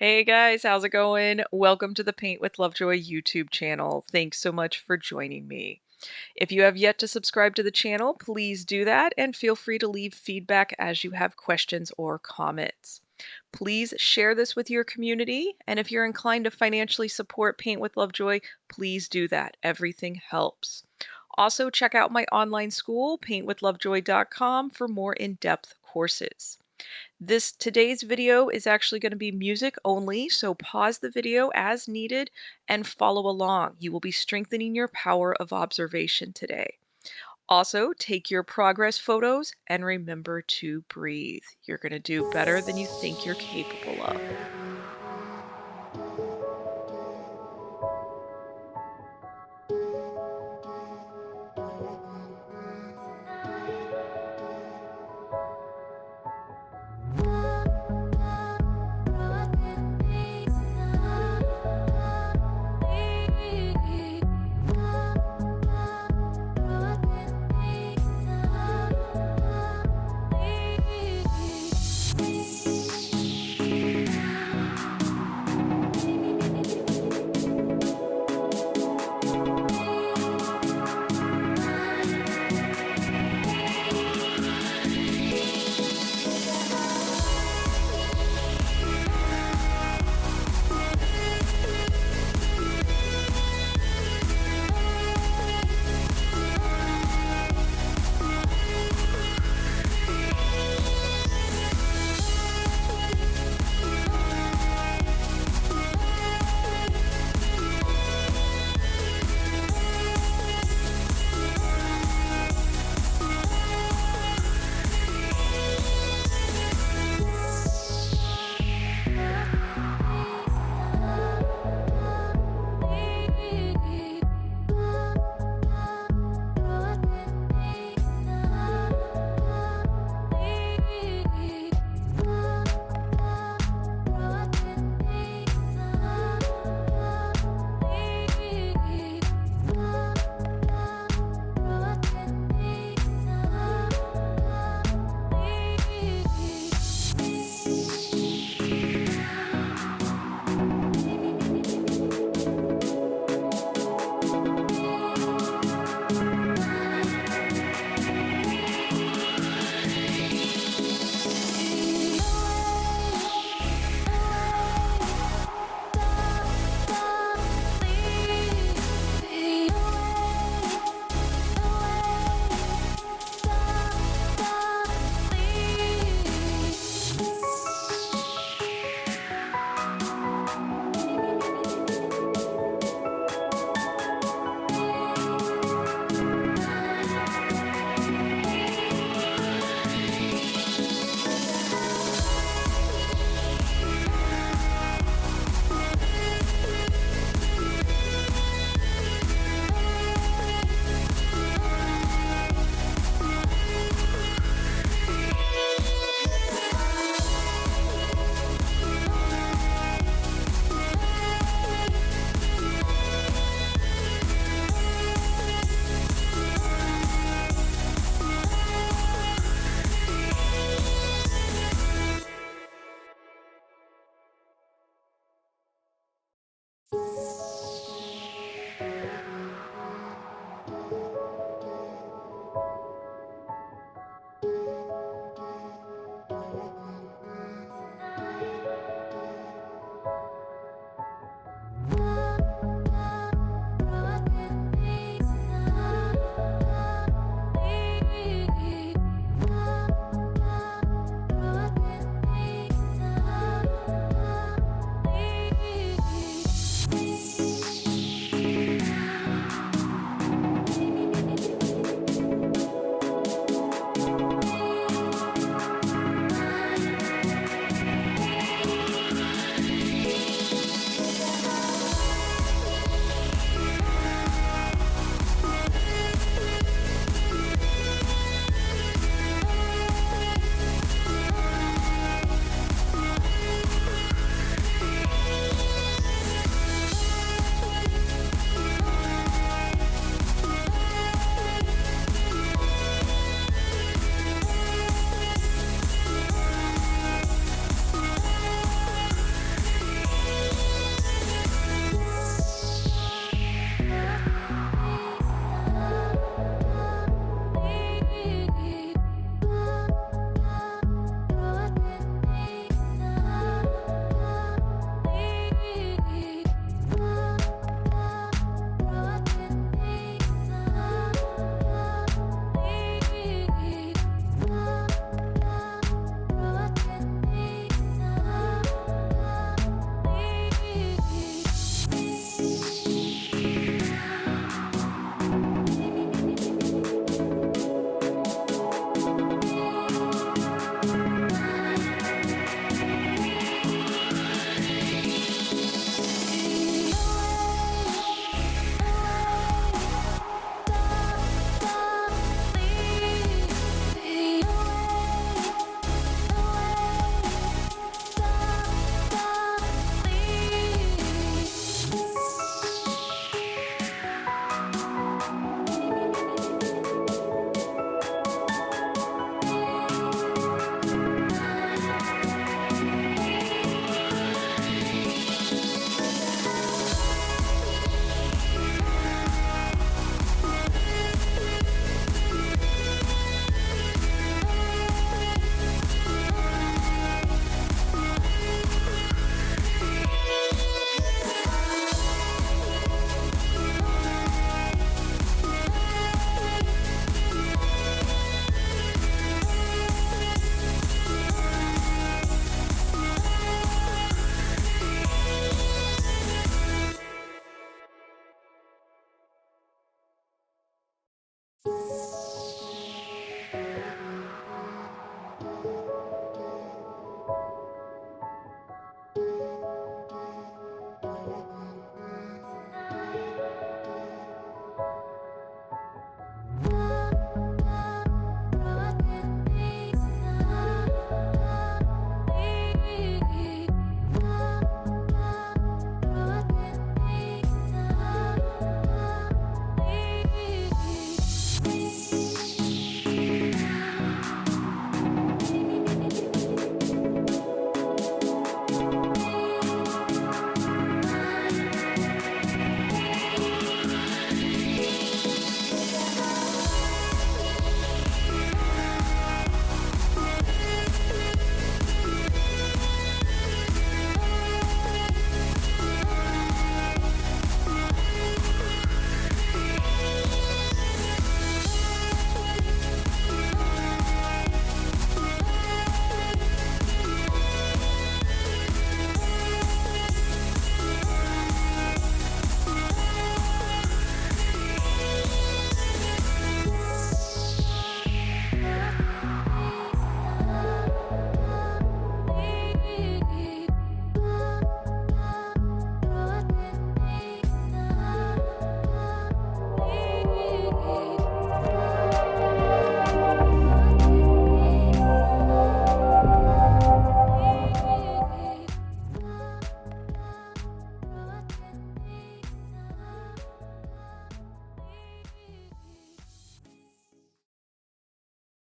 Hey guys, how's it going? Welcome to the Paint with Lovejoy YouTube channel. Thanks so much for joining me. If you have yet to subscribe to the channel, please do that and feel free to leave feedback as you have questions or comments. Please share this with your community, and if you're inclined to financially support Paint with Lovejoy, please do that. Everything helps. Also, check out my online school, paintwithlovejoy.com, for more in-depth courses. Today's video is actually going to be music only, so pause the video as needed and follow along. You will be strengthening your power of observation today. Also, take your progress photos and remember to breathe. You're going to do better than you think you're capable of.